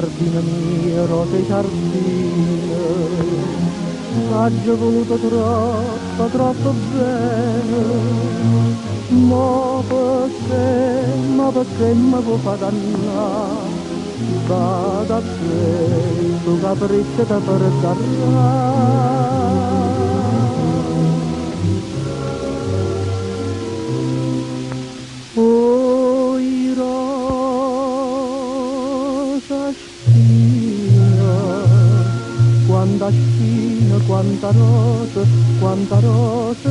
giardina mia, rose giardina, t'aggio voluto troppo, troppo bene, ma perché mi può far dannare? Vada a te, tu capriccio da perdere. Oi rosa spina, quanta rosa,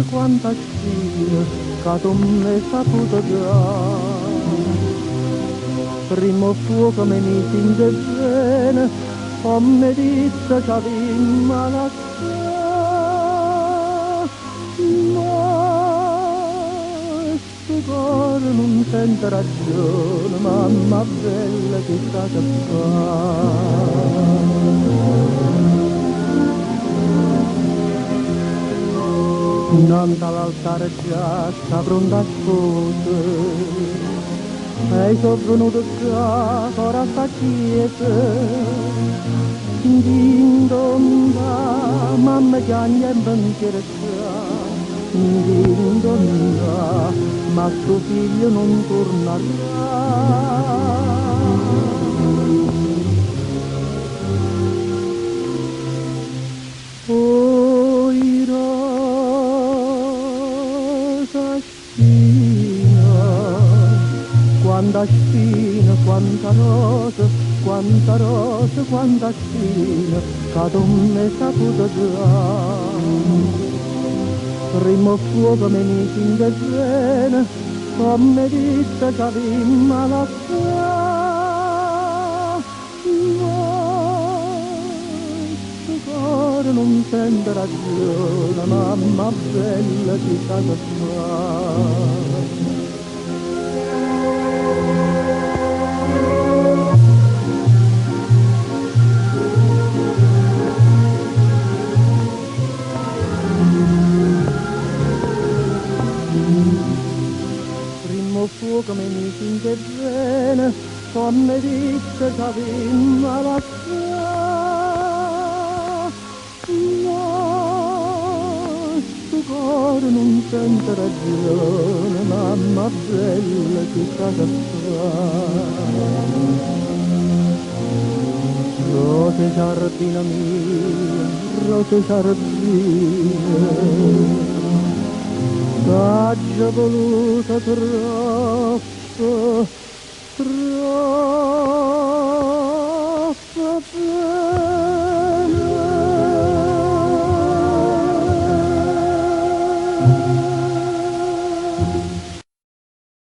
quanta spina, che tu mi saputo dare. Primo fuoco mi misi in bene, o mi disse che avevi malattia, ma sto cuore non sente ragione, mamma bella chissà che fa. Innanzi all'altare già sta pronta a sposare, e sono venuto qua, ora sta chiesa, din donda, mamma chiagna e banchiere qua, din donda, ma suo figlio non tornerà. Oi rosa spina, quanta spina, quanta rosa, quanta spina, che tu mi saputo dare. Primo fuoco mi misi in bene, come disse che avevi malattia, ma sto cuore non sente ragione, mamma bella chissà che fa. Primo fuoco mi misi in bene, come disse che avevi malattia, ma sto cuore non sente ragione, mamma bella chissà che fa. Rose giardina mia, rose giardina, t'aggio voluto troppo, troppo